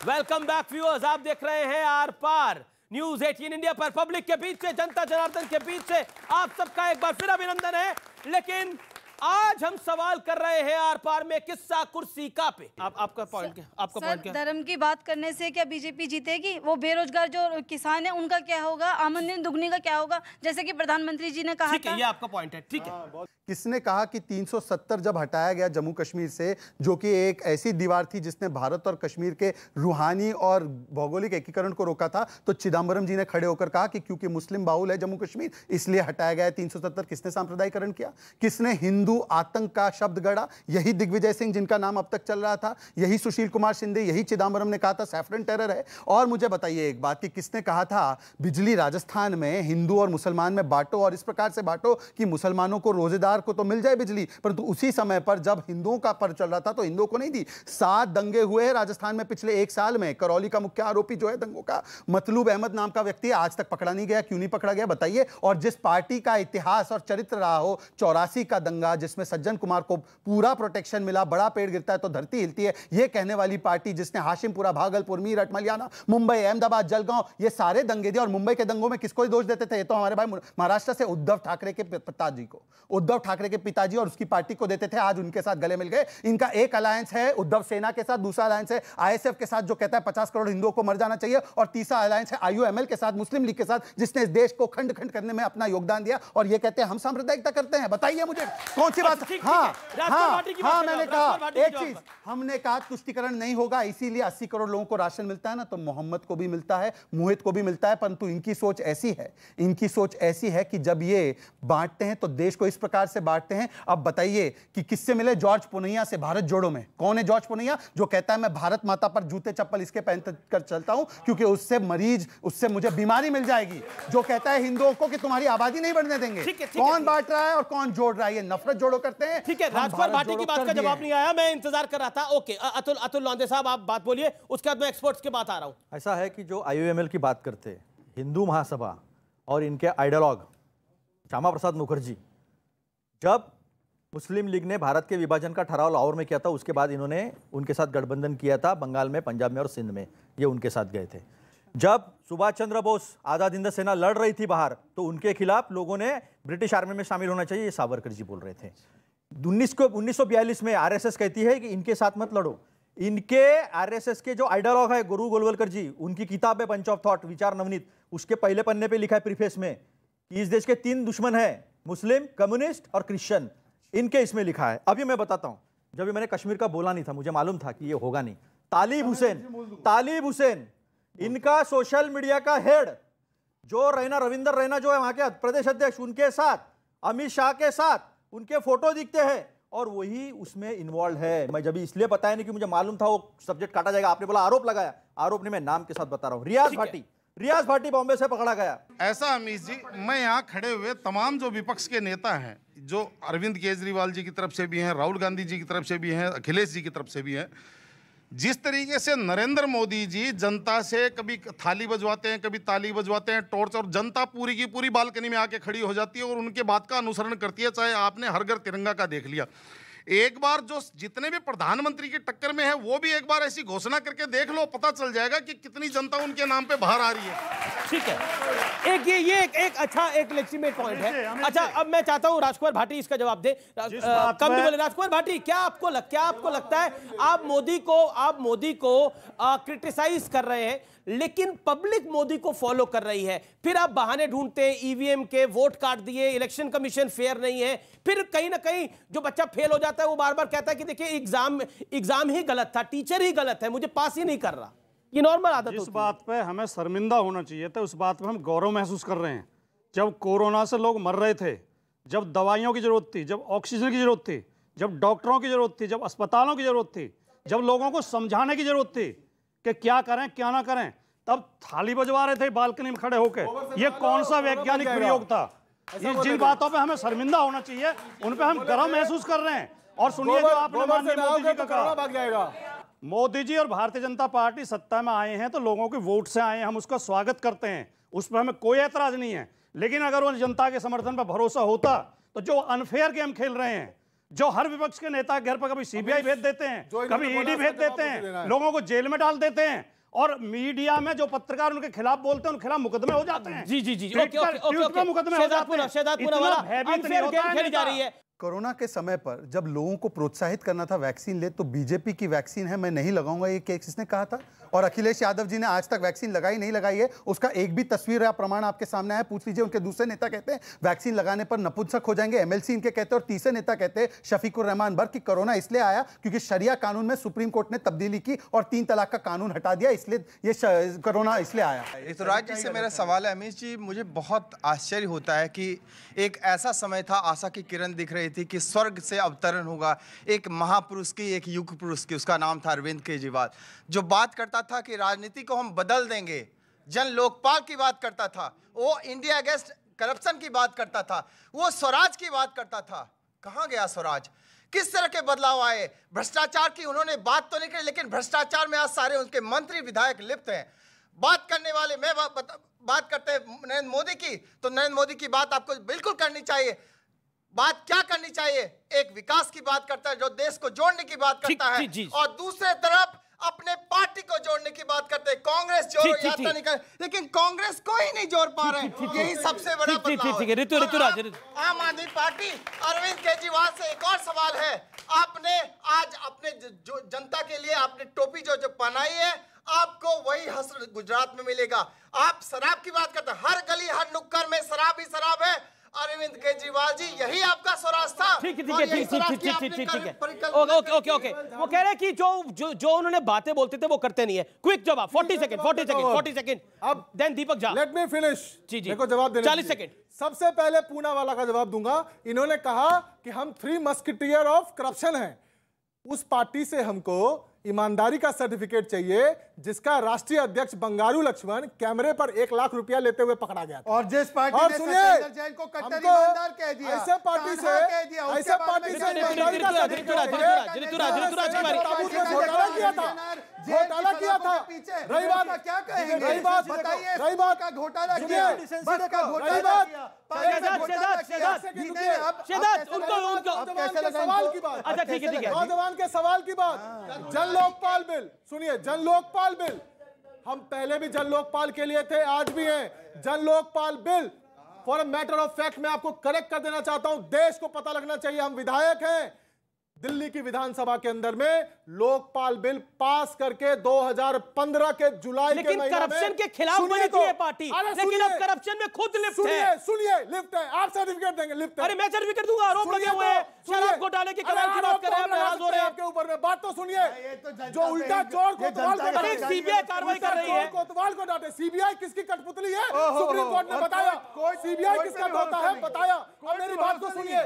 Welcome back viewers, आप देख रहे हैं आर पार न्यूज 18 इंडिया पर। पब्लिक के बीच से, जनता जनार्दन के बीच से आप सबका एक बार फिर अभिनंदन है। लेकिन आज हम सवाल कर रहे हैं आर पार में किस्सा कुर्सी का पे। आपका पॉइंट क्या? आपका पॉइंट क्या? धर्म की बात करने से क्या बीजेपी जीतेगी? वो बेरोजगार जो किसान है उनका क्या होगा? आमदनी दुगनी का क्या होगा? जैसे कि प्रधानमंत्री जी ने कहा ठीक है, ये आपका पॉइंट है। ठीक है, किसने कहा कि 370 जब हटाया गया जम्मू कश्मीर से, जो कि एक ऐसी दीवार थी जिसने भारत और कश्मीर के रूहानी और भौगोलिक एकीकरण को रोका था, तो चिदम्बरम जी ने खड़े होकर कहा कि क्योंकि मुस्लिम बाहुल है जम्मू कश्मीर इसलिए हटाया गया है 370। किसने सांप्रदायिकरण किया? किसने हिंदू आतंक का शब्द गढ़ा? यही दिग्विजय सिंह जिनका नाम अब तक चल रहा था, यही सुशील कुमार शिंदे, यही चिदम्बरम ने कहा था सैफरन टेरर है। और मुझे बताइए एक बात कि किसने कहा था बिजली राजस्थान में हिंदू और मुसलमान में बांटो और इस प्रकार से बांटो कि मुसलमानों को रोजेदार को तो मिल जाए बिजली, परंतु उसी समय पर जब हिंदुओं का पर चल रहा था तो हिंदुओं को नहीं दी। 7 दंगे हुए हैं राजस्थान में पिछले 1 साल में। करौली का मुख्य आरोपी जो है दंगों का, मतलूब अहमद नाम का व्यक्ति, आज तक पकड़ा नहीं गया। क्यों नहीं पकड़ा गया बताइए? और जिस पार्टी का इतिहास और चरित्र रहा हो, 84 का दंगा जिसमें सज्जन कुमार को पूरा प्रोटेक्शन मिला, बड़ा पेड़ गिरता है तो धरती हिलती है, यह कहने वाली पार्टी जिसने हाशिमपुरा, भागलपुर, मीरठ, मलियाना, मुंबई, अहमदाबाद, जलगांव ये सारे दंगे दिए। और मुंबई के दंगों में किसको दोष देते थे? ये तो हमारे भाई महाराष्ट्र से उद्धव ठाकरे के पिताजी को, उद्धव ठाकरे के पिताजी और उसकी पार्टी को देते थे। आज उनके साथ गले मिल गए। इनका एक अलायंस है उद्धव सेना के साथ, दूसरा अलायंस है आईएसएफ के साथ जो कहता है 50 करोड़ हिंदुओं को मर जाना चाहिए, और तीसरा अलायंस है आईयूएमएल के साथ, मुस्लिम लीग के साथ, जिसने इस देश को खंड खंड करने में अपना योगदान दिया। और ये कहते हैं हम सांप्रदायिकता करते हैं। बताइए मुझे कौन सी बात? हाँ, मैंने कहा एक चीज, हमने कहा तुष्टिकरण नहीं होगा, इसीलिए 80 करोड़ लोगों को राशन मिलता है ना, तो मोहम्मद को भी मिलता है, मोहित को भी मिलता है। परंतु इनकी सोच ऐसी है, इनकी सोच ऐसी है कि जब ये बांटते हैं तो देश को इस प्रकार से बांटते हैं। अब बताइए कि किससे मिले? जॉर्ज पुनैया से, भारत जोड़ो में। कौन है जॉर्ज पुनैया? जो कहता है मैं भारत माता पर जूते चप्पल इसके पहन कर चलता हूं क्योंकि उससे मुझे बीमारी मिल जाएगी। जो कहता है हिंदुओं को कि तुम्हारी आबादी नहीं बढ़ने देंगे। कौन बांट रहा है और कौन जोड़ रहा है? ये नफरत जोड़ो करते हैं। ठीक है, राजकुमार भाटी की बात का जवाब नहीं आया, मैं इंतजार कर रहा था। ओके, अतुल लौंडे साहब आप बात बोलिए, उसके बाद मैं एक्सपर्ट्स के बात आ रहा हूं। ऐसा है कि जो आईयूएमएल की बात करते हैं, हिंदू महासभा और इनके आइडियोलॉग श्यामा प्रसाद मुखर्जी, जब मुस्लिम लीग ने भारत के विभाजन का ठराव लाहौर में किया था, उसके बाद इन्होंने उनके साथ गठबंधन किया था बंगाल में, पंजाब में और सिंध में, ये उनके साथ गए थे। जब सुभाष चंद्र बोस आजाद हिंद सेना लड़ रही थी बाहर, तो उनके खिलाफ लोगों ने ब्रिटिश आर्मी में शामिल होना चाहिए, ये सावरकर जी बोल रहे थे। 1942 में आरएसएस कहती है कि इनके साथ मत लड़ो। इनके आरएसएस के जो आइडियोलॉग है गुरु गोलवलकर जी, उनकी किताब है बंच ऑफ थॉट, विचार नवनीत, उसके पहले पन्ने पे लिखा है प्रीफेस में कि इस देश के 3 दुश्मन हैं, मुस्लिम, कम्युनिस्ट और क्रिश्चियन। इनके इसमें लिखा है। अभी मैं बताता हूं, जब मैंने कश्मीर का बोला नहीं था, मुझे मालूम था कि ये होगा नहीं। तालिब हुसैन इनका सोशल मीडिया का हेड, जो रविंदर रैना जो है वहां के प्रदेश अध्यक्ष, उनके साथ, अमित शाह के साथ उनके फोटो दिखते हैं और वही उसमें इन्वॉल्व है। मैं जब इसलिए बताया नहीं कि मुझे मालूम था वो सब्जेक्ट काटा जाएगा, आपने बोला आरोप लगाया, आरोप नहीं, मैं नाम के साथ बता रहा हूं। रियाज भाटी बॉम्बे से पकड़ा गया। ऐसा अमीश जी, मैं यहाँ खड़े हुए तमाम जो विपक्ष के नेता हैं, जो अरविंद केजरीवाल जी की तरफ से भी हैं, राहुल गांधी जी की तरफ से भी हैं, अखिलेश जी की तरफ से भी हैं, जिस तरीके से नरेंद्र मोदी जी जनता से कभी थाली बजवाते हैं, कभी ताली बजवाते हैं, टॉर्च, और जनता पूरी की पूरी बालकनी में आके खड़ी हो जाती है और उनके बात का अनुसरण करती है। चाहे आपने हर घर तिरंगा का देख लिया, एक बार जो जितने भी प्रधानमंत्री की टक्कर में है वो भी एक बार ऐसी घोषणा करके देख लो, पता चल जाएगा कि कितनी जनता उनके नाम पे बाहर आ रही है। ठीक है, एक अच्छा एक लेजिटिमेट पॉइंट है। अच्छा, अब मैं चाहता हूं राजकुमार भाटी इसका जवाब दे। कम भी बोले। राजकुमार भाटी, क्या आपको लगता है आप मोदी को क्रिटिसाइज कर रहे हैं, लेकिन पब्लिक मोदी को फॉलो कर रही है, फिर आप बहाने ढूंढते हैं, ईवीएम के वोट काट दिए, इलेक्शन कमीशन फेयर नहीं है, फिर कहीं ना कहीं जो बच्चा फेल हो जाता है वो बार बार कहता है कि देखिए एग्जाम ही गलत था, टीचर ही गलत है, मुझे पास ही नहीं कर रहा। ये नॉर्मल आदत होती है। इस बात पे हमें शर्मिंदा होना चाहिए था, उस बात पे हम गौरव महसूस कर रहे हैं। जब कोरोना से लोग मर रहे थे, जब दवाइयों की जरूरत थी, जब ऑक्सीजन की जरूरत थी, जब डॉक्टरों की जरूरत थी, जब अस्पतालों की जरूरत थी, जब लोगों को समझाने की जरूरत थी कि क्या करें क्या ना करें, तब थाली बजवा रहे थे बालकनी में खड़े होकर। ये कौन सा वैज्ञानिक प्रयोग था? ये जिन बातों पे हमें शर्मिंदा होना चाहिए, उन पे हम गर्व महसूस कर रहे हैं। और सुनिए जो आपने माननीय मोदी जी का कहा, मोदी जी और भारतीय जनता पार्टी सत्ता में आए हैं तो लोगों के वोट से आए हैं, हम उसका स्वागत करते हैं, उस पर हमें कोई ऐतराज नहीं है। लेकिन अगर वो जनता के समर्थन पर भरोसा होता तो जो अनफेयर गेम खेल रहे हैं, जो हर विपक्ष के नेता घर पर कभी सीबीआई भेज देते हैं, कभी ईडी भेज देते हैं, लोगों को जेल में डाल देते हैं, और मीडिया में जो पत्रकार उनके खिलाफ बोलते हैं उनके खिलाफ मुकदमे हो जाते हैं। जी जी जी ट्वीट पे मुकदमे हो जाते हैं। शहजादपुरा वाला अनफेयर गेम खेली जा रही है। कोरोना के समय पर जब लोगों को प्रोत्साहित करना था वैक्सीन ले, तो बीजेपी की वैक्सीन है मैं नहीं लगाऊंगा, ये किसने कहा था? और अखिलेश यादव जी ने आज तक वैक्सीन लगाई नहीं लगाई है, उसका एक भी तस्वीर या प्रमाण आपके सामने है? पूछ लीजिए। उनके दूसरे नेता कहते हैं वैक्सीन लगाने पर नपुंसक हो जाएंगे, एमएलसी इनके कहते हैं, और तीसरे नेता कहते हैं शफीकुर रहमान बर्क कि कोरोना इसलिए आया क्योंकि शरिया कानून में सुप्रीम कोर्ट ने तब्दीली की और 3 तलाक का कानून हटा दिया, इसलिए ये कोरोना इसलिए आया। ऋतुराज जी से मेरा सवाल है, अमीश जी, मुझे बहुत आश्चर्य होता है कि एक ऐसा समय था, आशा की किरण दिख रही थी कि स्वर्ग से अवतरण होगा एक महापुरुष की, एक युग पुरुष की, उसका नाम था अरविंद केजरीवाल, जो बात करता था कि राजनीति को हम बदल देंगे, जन लोकपाल की बात करता था, वो इंडिया अगेंस्ट करप्शन की बात करता था, वो स्वराज की बात करता था। कहाँ गया स्वराज? किस तरह के बदलाव आए? भ्रष्टाचार की उन्होंने बात तो नहीं की, लेकिन भ्रष्टाचार में आज सारे उनके मंत्री विधायक लिप्त हैं। बात करने वाले मैं बात करते हैं नरेंद्र मोदी की, तो नरेंद्र मोदी की बात आपको बिल्कुल करनी चाहिए। बात क्या करनी चाहिए? एक विकास की बात करता है जो देश को जोड़ने की बात करता है, और दूसरे तरफ अपने पार्टी को जोड़ने की बात करते हैं। कांग्रेस जोड़ो यात्रा नहीं कर, लेकिन कांग्रेस को ही नहीं जोड़ पा रहे, यही सबसे बड़ा बदलाव है। आम आदमी पार्टी, अरविंद केजरीवाल से एक और सवाल है, आपने आज अपने जो जनता के लिए आपने टोपी जो पहनाई है, आपको वही हस्र गुजरात में मिलेगा। आप शराब की बात करते हैं, हर गली हर नुक्कड़ में शराब ही शराब है। अरविंद केजरीवाल जी, यही आपका स्वराज था। ठीक है। ओके। वो कह रहे हैं कि जो उन्होंने बातें बोलते थे वो करते नहीं है। क्विक जवाब, 40 सेकंड। अब then Deepak Jha. Let me finish. जी देखो जवाब देने 40 सेकंड। सबसे पहले पूना वाला का जवाब दूंगा। इन्होंने कहा कि हम 3 मस्किटियर ऑफ करप्शन हैं। उस पार्टी से हमको ईमानदारी का सर्टिफिकेट चाहिए जिसका राष्ट्रीय अध्यक्ष बंगारू लक्ष्मण कैमरे पर 1 लाख रुपया लेते हुए पकड़ा गया था। और जिस पार्टी ने सत्येंद्र जैन को कट्टर ईमानदार कह दिया, ऐसे पार्टी से घोटाला किया था। रही बात क्या कहेंगे? रही बात का घोटाला किया, बस का घोटाला किया। सवाल की बात, अच्छा ठीक है। नौजवान के सवाल की बात, जन लोकपाल बिल सुनिए। जन लोकपाल बिल, हम पहले भी जन लोकपाल के लिए थे, आज भी हैं। जन Lokpal bill for a matter of fact मैं आपको करेक्ट कर देना चाहता हूं, देश को पता लगना चाहिए हम विधायक हैं। दिल्ली की विधानसभा के अंदर में लोकपाल बिल पास करके 2015 के जुलाई के महीने में, करप्शन के खिलाफ बनी थी ये पार्टी, लेकिन अब करप्शन में खुद लिप्त है। सुनिए लिप्त है, आप सर्टिफिकेट देंगे लिप्त है। अरे मैं सर्टिफिकेट दूंगा, आरोप लगे हुए हैं, शराब घोटाले की कमाल की बात कर रहे हैं, नाराज हो रहे हैं आपके ऊपर में। बात तो सुनिए, जो उल्टा चोर कोतवाल को डांटे, सीबीआई कार्रवाई कर रही है, कोतवाल को डांटे। सीबीआई किसकी कठपुतली है? सुप्रीम कोर्ट ने बताया। सीबीआई किसका होता है बताया। अब मेरी बात को सुनिए,